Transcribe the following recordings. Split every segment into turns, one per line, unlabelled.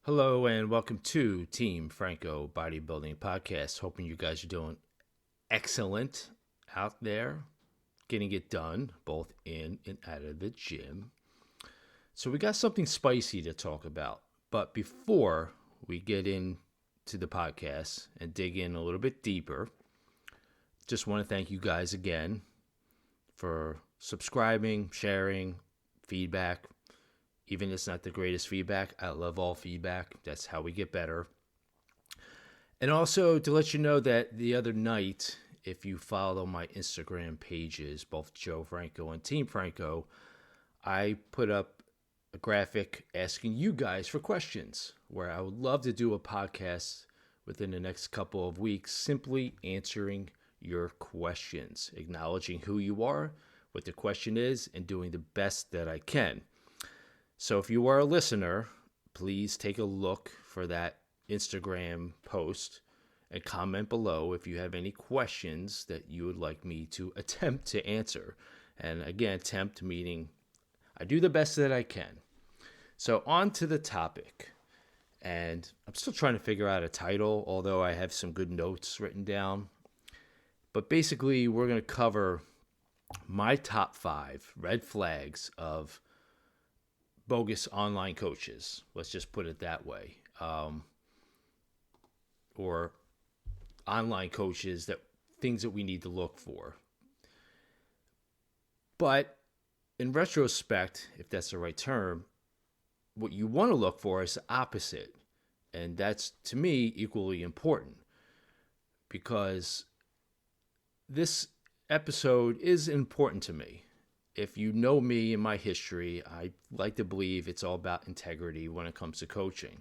Hello and welcome to Team Franco Bodybuilding Podcast. Hoping you guys are doing excellent out there, getting it done both in and out of the gym. So we got something spicy to talk about. But before we get into the podcast and dig in a little bit deeper, just want to thank you guys again for subscribing, sharing, feedback. Even if it's not the greatest feedback, I love all feedback. That's how we get better. And also to let you know that the other night, if you follow my Instagram pages, both Joe Franco and Team Franco, I put up a graphic asking you guys for questions, where I would love to do a podcast within the next couple of weeks, simply answering your questions, acknowledging who you are, what the question is, and doing the best that I can. So if you are a listener, please take a look for that Instagram post and comment below if you have any questions that you would like me to attempt to answer. And again, attempt meaning I do the best that I can. So on to the topic. And I'm still trying to figure out a title, although I have some good notes written down. But basically, we're going to cover my top 5 red flags of bogus online coaches. Let's just put it that way. Or online coaches, that things that we need to look for. But in retrospect, if that's the right term, what you want to look for is the opposite. And that's, to me, equally important, because this episode is important to me. If you know me and my history, I like to believe it's all about integrity when it comes to coaching.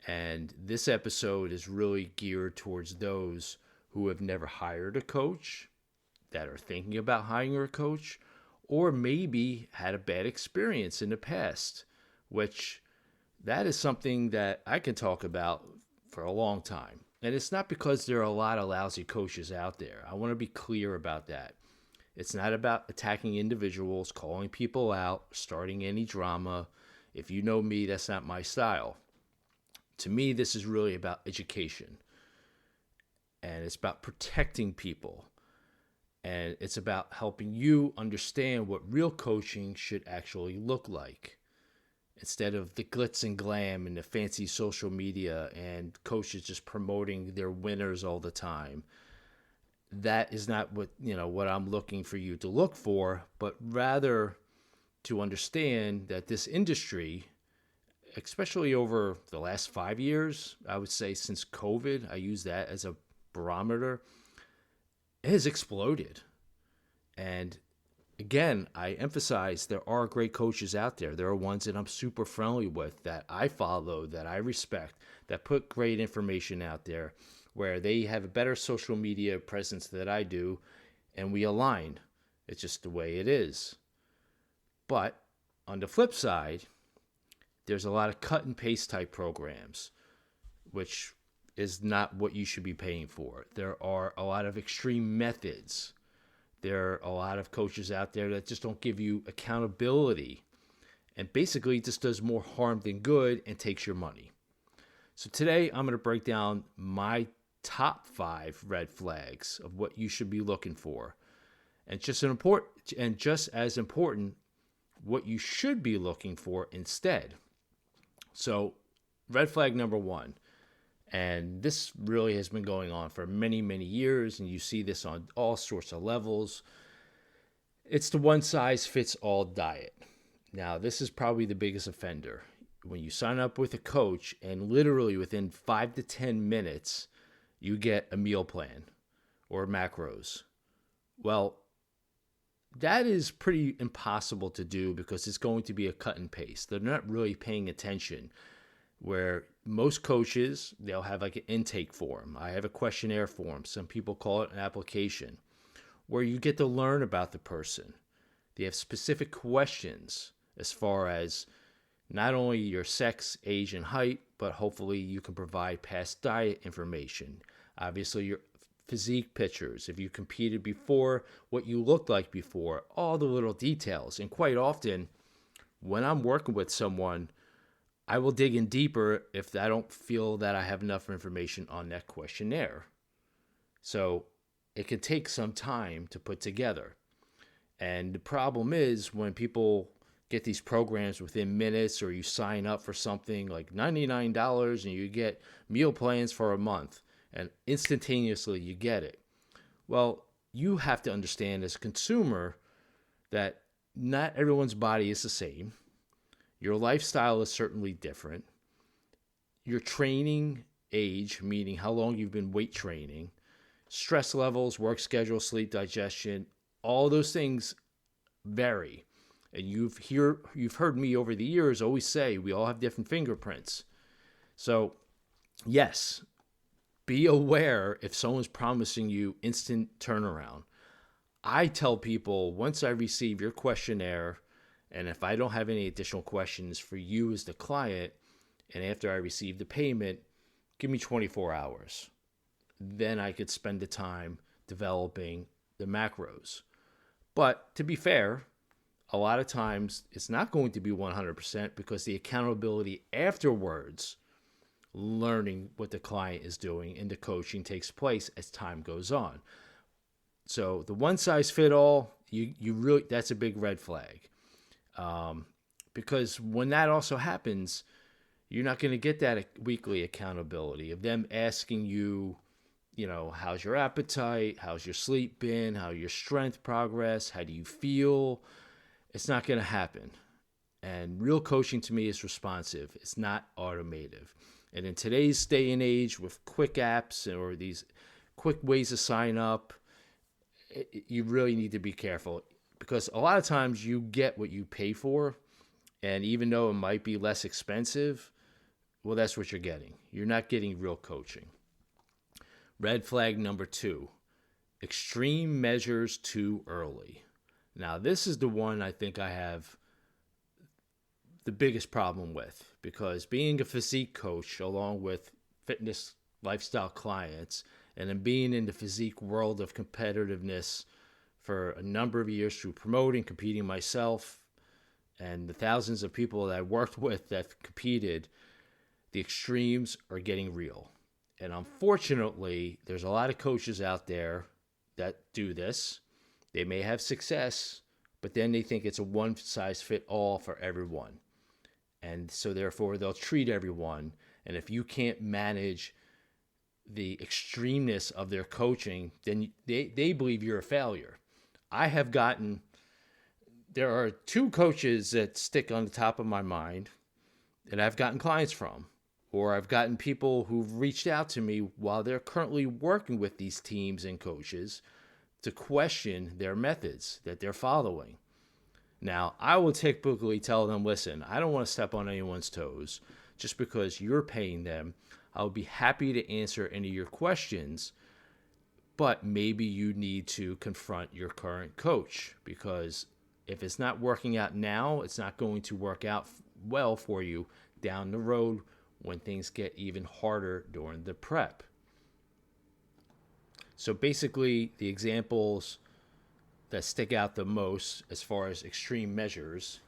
And this episode is really geared towards those who have never hired a coach, that are thinking about hiring a coach, or maybe had a bad experience in the past, which that is something that I can talk about for a long time. And it's not because there are a lot of lousy coaches out there. I want to be clear about that. It's not about attacking individuals, calling people out, starting any drama. If you know me, that's not my style. To me, this is really about education. And it's about protecting people. And it's about helping you understand what real coaching should actually look like, instead of the glitz and glam and the fancy social media and coaches just promoting their winners all the time. That is not what I'm looking for you to look for, but rather to understand that this industry, especially over the last 5 years, I would say since COVID, I use that as a barometer, it has exploded. And again, I emphasize there are great coaches out there. There are ones that I'm super friendly with, that I follow, that I respect, that put great information out there, where they have a better social media presence than I do, and we align. It's just the way it is. But on the flip side, there's a lot of cut and paste type programs, which is not what you should be paying for. There are a lot of extreme methods. There are a lot of coaches out there that just don't give you accountability, and basically just does more harm than good and takes your money. So today I'm going to break down my top 5 red flags of what you should be looking for. And just as important, what you should be looking for instead. So red flag number 1, and this really has been going on for many, many years, and you see this on all sorts of levels. It's the one-size-fits-all diet. Now, this is probably the biggest offender. When you sign up with a coach, and literally within 5 to 10 minutes, you get a meal plan or macros. Well, that is pretty impossible to do, because it's going to be a cut and paste. They're not really paying attention. Where most coaches, they'll have like an intake form. I have a questionnaire form. Some people call it an application, where you get to learn about the person. They have specific questions as far as not only your sex, age, and height, but hopefully you can provide past diet information. Obviously, your physique pictures, if you competed before, what you looked like before, all the little details. And quite often, when I'm working with someone, I will dig in deeper if I don't feel that I have enough information on that questionnaire. So it can take some time to put together. And the problem is when people get these programs within minutes, or you sign up for something like $99 and you get meal plans for a month and instantaneously you get it. Well, you have to understand as a consumer that not everyone's body is the same. Your lifestyle is certainly different. Your training age, meaning how long you've been weight training, stress levels, work schedule, sleep, digestion, all those things vary. And you've heard me over the years always say we all have different fingerprints. So, yes, be aware if someone's promising you instant turnaround. I tell people once I receive your questionnaire, and if I don't have any additional questions for you as the client, and after I receive the payment, give me 24 hours. Then I could spend the time developing the macros. But to be fair, a lot of times it's not going to be 100% because the accountability afterwards, learning what the client is doing and the coaching takes place as time goes on. So the one size fit all, you really, that's a big red flag. Because when that also happens, you're not going to get that weekly accountability of them asking you, how's your appetite? How's your sleep been? How your strength progress? How do you feel? It's not going to happen. And real coaching to me is responsive. It's not automative. And in today's day and age with quick apps or these quick ways to sign up, you really need to be careful because a lot of times you get what you pay for. And even though it might be less expensive, well, that's what you're getting. You're not getting real coaching. Red flag number 2, extreme measures too early. Now, this is the one I think I have the biggest problem with because being a physique coach along with fitness lifestyle clients and then being in the physique world of competitiveness for a number of years through promoting, competing myself, and the thousands of people that I worked with that competed, the extremes are getting real. And unfortunately, there's a lot of coaches out there that do this. They may have success, but then they think it's a one-size-fit-all for everyone. And so therefore, they'll treat everyone. And if you can't manage the extremeness of their coaching, then they believe you're a failure. There are 2 coaches that stick on the top of my mind that I've gotten clients from, or I've gotten people who've reached out to me while they're currently working with these teams and coaches to question their methods that they're following. Now, I will typically tell them, listen, I don't want to step on anyone's toes just because you're paying them. I'll be happy to answer any of your questions, but maybe you need to confront your current coach because if it's not working out now, it's not going to work out well for you down the road when things get even harder during the prep. So basically, the examples that stick out the most as far as extreme measures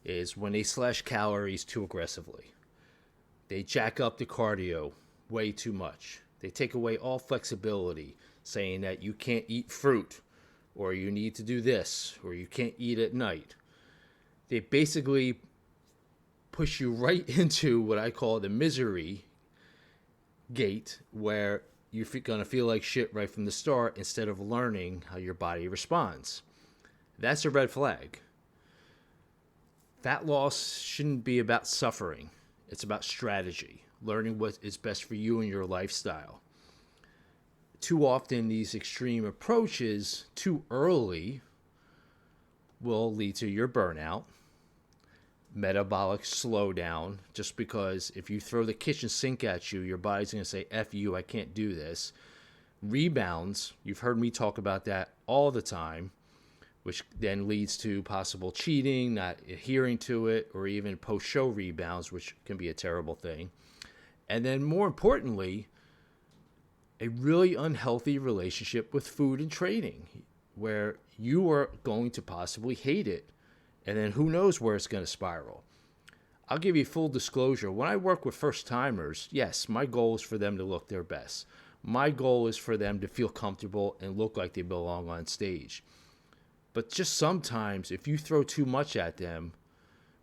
is when they slash calories too aggressively. They jack up the cardio way too much. They take away all flexibility, saying that you can't eat fruit, or you need to do this, or you can't eat at night. They basically push you right into what I call the misery gate, where you're going to feel like shit right from the start instead of learning how your body responds. That's a red flag. Fat loss shouldn't be about suffering. It's about strategy, learning what is best for you and your lifestyle. Too often, these extreme approaches too early will lead to your burnout, metabolic slowdown, just because if you throw the kitchen sink at you, your body's going to say, F you, I can't do this. Rebounds, you've heard me talk about that all the time, which then leads to possible cheating, not adhering to it, or even post-show rebounds, which can be a terrible thing. And then more importantly, a really unhealthy relationship with food and training, where you are going to possibly hate it. And then who knows where it's going to spiral. I'll give you full disclosure. When I work with first timers, yes, my goal is for them to look their best. My goal is for them to feel comfortable and look like they belong on stage. But just sometimes, if you throw too much at them,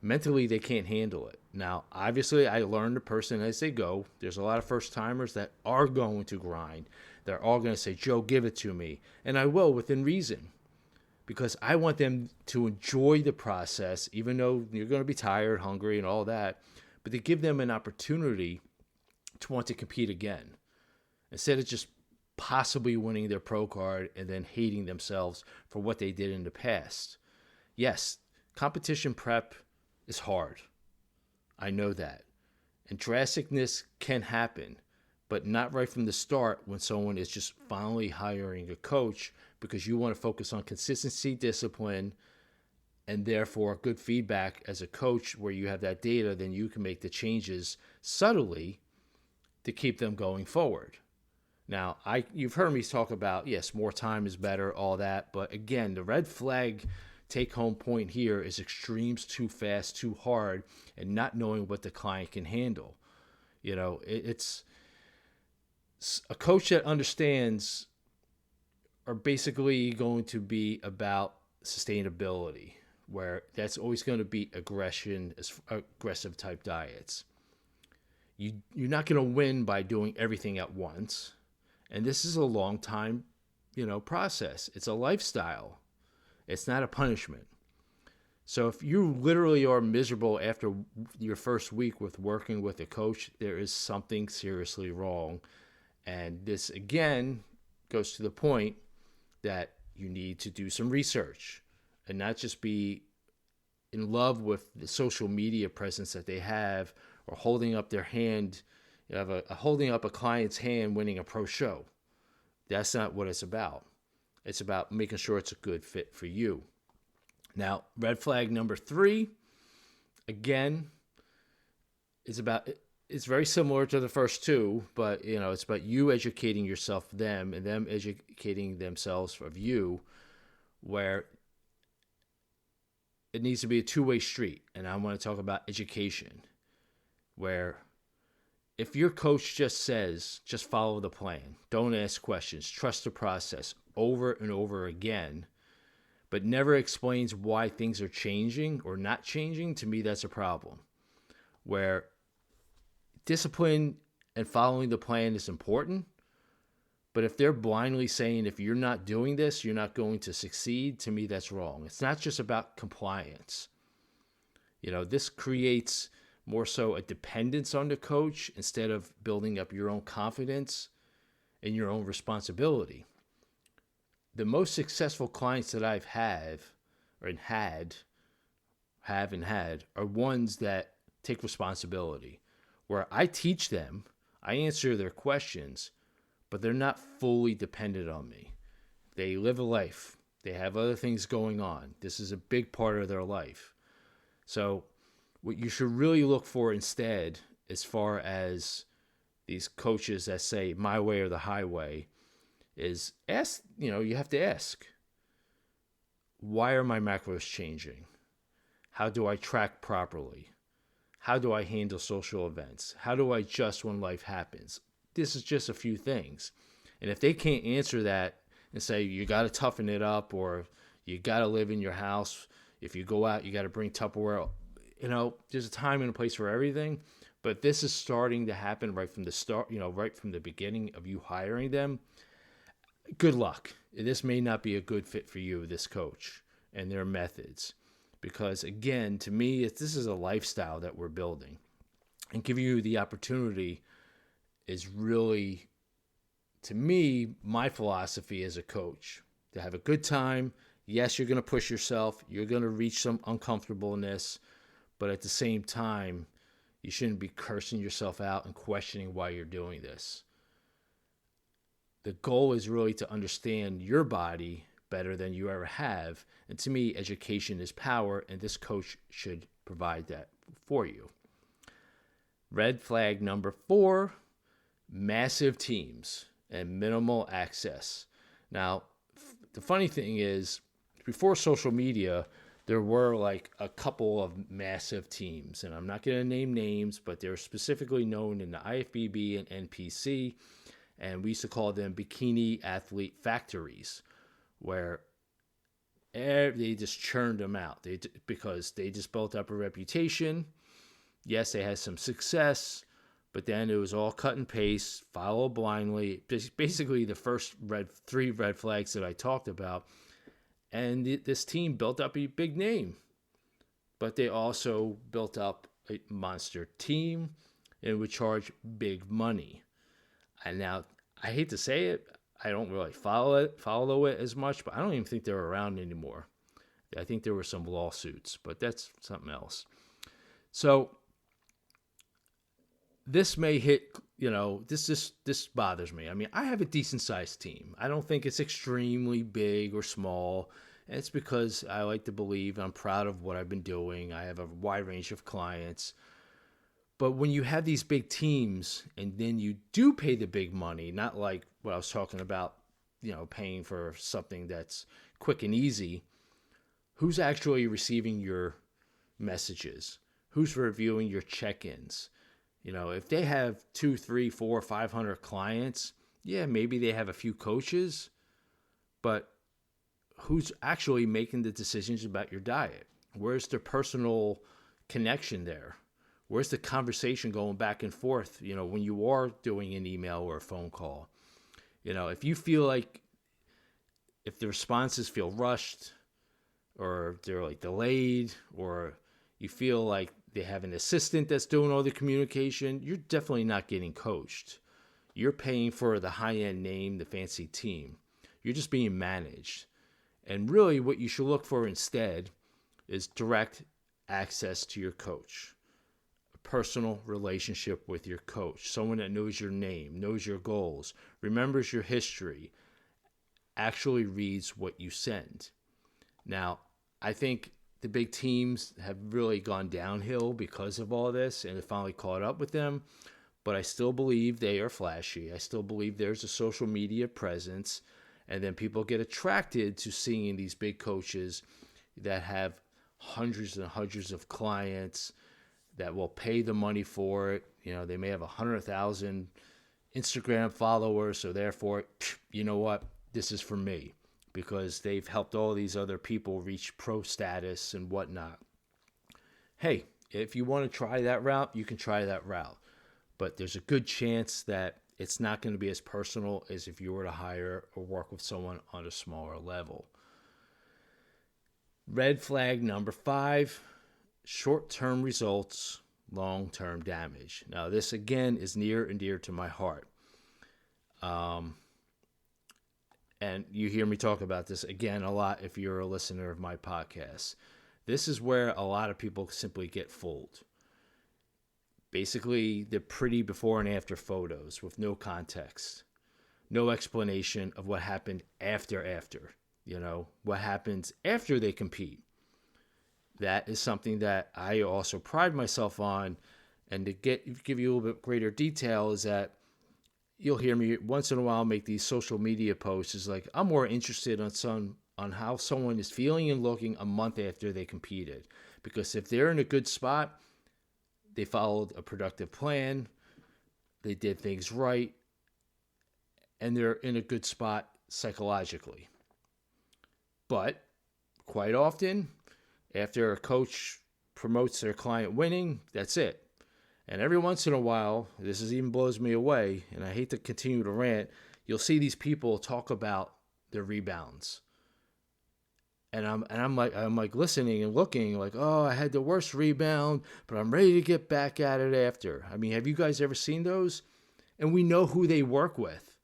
mentally they can't handle it. Now, obviously, I learn the person as they go. There's a lot of first timers that are going to grind. They're all going to say, Joe, give it to me. And I will within reason, because I want them to enjoy the process, even though you're going to be tired, hungry, and all that, but to give them an opportunity to want to compete again instead of just possibly winning their pro card and then hating themselves for what they did in the past. Yes, competition prep is hard. I know that. And drasticness can happen, but not right from the start when someone is just finally hiring a coach, because you want to focus on consistency, discipline, and therefore good feedback as a coach where you have that data. Then you can make the changes subtly to keep them going forward. Now, you've heard me talk about, yes, more time is better, all that. But again, the red flag take-home point here is extremes too fast, too hard, and not knowing what the client can handle. It's a coach that understands are basically going to be about sustainability, where that's always going to be aggressive type diets. You're not going to win by doing everything at once. And this is a long time, process. It's a lifestyle. It's not a punishment. So if you literally are miserable after your first week with working with a coach, there is something seriously wrong. And this, again, goes to the point that you need to do some research and not just be in love with the social media presence that they have, or holding up their hand, holding up a client's hand winning a pro show. That's not what it's about. It's about making sure it's a good fit for you. Now, red flag number 3, again, it's very similar to the first 2, but it's about you educating yourself, them, and them educating themselves of you, where it needs to be a two-way street. And I want to talk about education, where if your coach just says, just follow the plan, don't ask questions, trust the process over and over again, but never explains why things are changing or not changing, to me, that's a problem. Where discipline and following the plan is important, but if they're blindly saying, if you're not doing this, you're not going to succeed, to me, that's wrong. It's not just about compliance. This creates more so a dependence on the coach instead of building up your own confidence and your own responsibility. The most successful clients that I've had are ones that take responsibility, where I teach them, I answer their questions, but they're not fully dependent on me. They live a life. They have other things going on. This is a big part of their life. So what you should really look for instead, as far as these coaches that say my way or the highway, is ask, you have to ask, why are my macros changing? How do I track properly? How do I handle social events? How do I adjust when life happens? This is just a few things. And if they can't answer that and say, you got to toughen it up, or you got to live in your house, if you go out, you got to bring Tupperware, there's a time and a place for everything. But this is starting to happen right from the start, right from the beginning of you hiring them. Good luck. This may not be a good fit for you, this coach and their methods. Because again, to me, this is a lifestyle that we're building. And giving you the opportunity is really, to me, my philosophy as a coach. To have a good time. Yes, you're going to push yourself. You're going to reach some uncomfortableness. But at the same time, you shouldn't be cursing yourself out and questioning why you're doing this. The goal is really to understand your body better than you ever have. And to me, education is power, and this coach should provide that for you. Red flag number 4, massive teams and minimal access. Now, the funny thing is, before social media, there were like a couple of massive teams, and I'm not going to name names, but they're specifically known in the IFBB and NPC, and we used to call them bikini athlete factories, where they just churned them out. Because they just built up a reputation. Yes, they had some success, but then it was all cut and paste, follow blindly. Basically, the first three red flags that I talked about. And this team built up a big name, but they also built up a monster team and would charge big money. And now, I hate to say it, I don't really follow it as much, but I don't even think they're around anymore. I think there were some lawsuits, but that's something else. So this may hit, this bothers me. I mean, I have a decent sized team. I don't think it's extremely big or small. And it's because I like to believe I'm proud of what I've been doing. I have a wide range of clients. But when you have these big teams and then you do pay the big money, not like what I was talking about, paying for something that's quick and easy, who's actually receiving your messages? Who's reviewing your check-ins? If they have 2, 3, 4, 500 clients, yeah, maybe they have a few coaches, but who's actually making the decisions about your diet? Where's the personal connection there? Where's the conversation going back and forth, when you are doing an email or a phone call? If you feel like, if the responses feel rushed or they're like delayed, or you feel like they have an assistant that's doing all the communication, you're definitely not getting coached. You're paying for the high-end name, the fancy team. You're just being managed. And really what you should look for instead is direct access to your coach. Personal relationship with your coach, someone that knows your name, knows your goals, remembers your history, actually reads what you send. Now, I think the big teams have really gone downhill because of all this, and it finally caught up with them, but I still believe they are flashy. I still believe there's a social media presence, and then people get attracted to seeing these big coaches that have hundreds and hundreds of clients that will pay the money for it. They may have 100,000 Instagram followers, so therefore, you know what? This is for me, because they've helped all these other people reach pro status and whatnot. Hey, if you want to try that route, you can try that route. But there's a good chance that it's not going to be as personal as if you were to hire or work with someone on a smaller level. Red flag number 5. Short-term results, long-term damage. Now, this again is near and dear to my heart. And you hear me talk about this again a lot if you're a listener of my podcast. This is where a lot of people simply get fooled. Basically, the pretty before and after photos with no context, no explanation of what happened after, what happens after they compete. That is something that I also pride myself on. And to give you a little bit greater detail is that you'll hear me once in a while make these social media posts. Is like, I'm more interested on how someone is feeling and looking a month after they competed. Because if they're in a good spot, they followed a productive plan, they did things right, and they're in a good spot psychologically. But quite often, after a coach promotes their client winning, that's it. And every once in a while, this even blows me away, and I hate to continue to rant, you'll see these people talk about their rebounds. And I'm like listening and looking like, oh, I had the worst rebound, but I'm ready to get back at it after. I mean, have you guys ever seen those? And we know who they work with.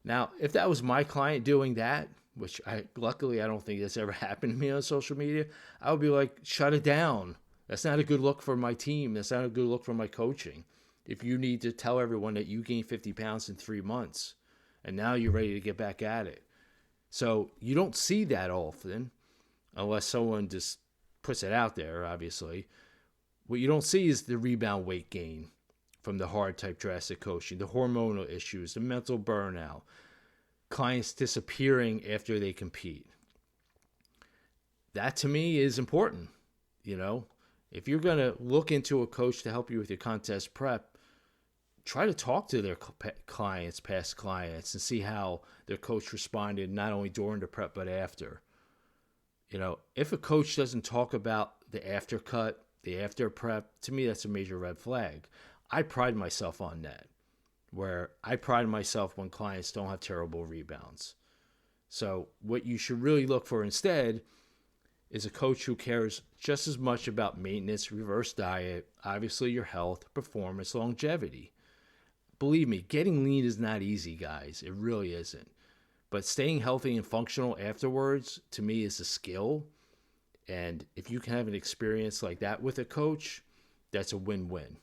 Now, if that was my client doing that, which luckily I don't think that's ever happened to me on social media, I would be like, shut it down. That's not a good look for my team. That's not a good look for my coaching. If you need to tell everyone that you gained 50 pounds in 3 months and now you're ready to get back at it. So you don't see that often unless someone just puts it out there, obviously. What you don't see is the rebound weight gain from the hard type drastic coaching, the hormonal issues, the mental burnout, clients disappearing after they compete. that to me is important. You know, if you're going to look into a coach to help you with your contest prep, try to talk to their clients, past clients, and see how their coach responded, not only during the prep, but after. You know, if a coach doesn't talk about the after cut, the after prep, to me, that's a major red flag. I pride myself on that, where I pride myself when clients don't have terrible rebounds. So what you should really look for instead is a coach who cares just as much about maintenance, reverse diet, obviously your health, performance, longevity. Believe me, getting lean is not easy, guys. It really isn't. But staying healthy and functional afterwards, to me, is a skill. And if you can have an experience like that with a coach, that's a win-win.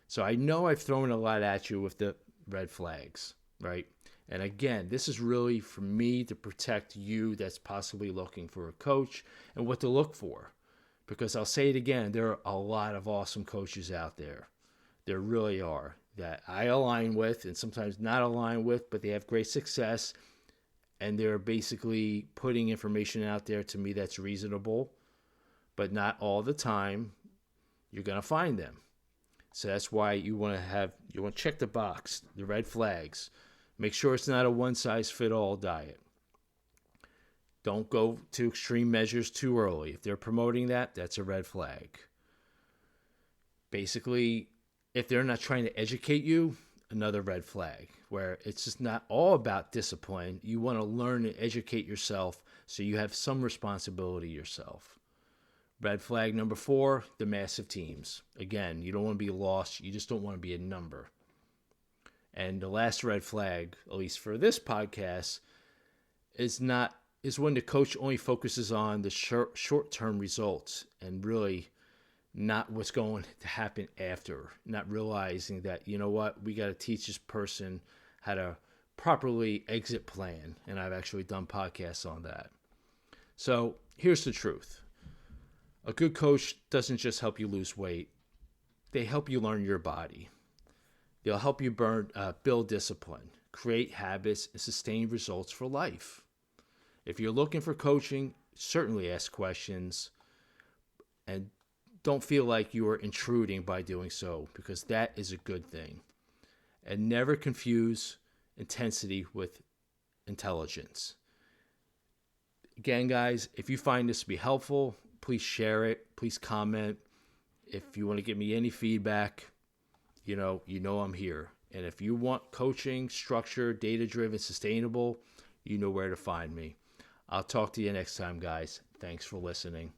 So I know I've thrown a lot at you with the red flags, right? And again, this is really for me to protect you that's possibly looking for a coach and what to look for. Because I'll say it again, there are a lot of awesome coaches out there. There really are, that I align with and sometimes not align with, but they have great success. And they're basically putting information out there to me that's reasonable, but not all the time you're going to find them. So that's why you want to check the box, the red flags. Make sure it's not a one-size-fits-all diet. Don't go to extreme measures too early. If they're promoting that, that's a red flag. Basically, if they're not trying to educate you, another red flag, where it's just not all about discipline. You want to learn and educate yourself so you have some responsibility yourself. Red flag number 4, the massive teams. Again, you don't want to be lost. You just don't want to be a number. And the last red flag, at least for this podcast, is when the coach only focuses on the short-term results and really not what's going to happen after, not realizing that, you know what, we got to teach this person how to properly exit plan. And I've actually done podcasts on that. So here's the truth. A good coach doesn't just help you lose weight. They help you learn your body. They'll help you build discipline, create habits, and sustain results for life. If you're looking for coaching, certainly ask questions and don't feel like you are intruding by doing so, because that is a good thing. And never confuse intensity with intelligence. Again, guys, if you find this to be helpful, please share it. Please comment. If you want to give me any feedback, you know I'm here. And if you want coaching, structured, data-driven, sustainable, you know where to find me. I'll talk to you next time, guys. Thanks for listening.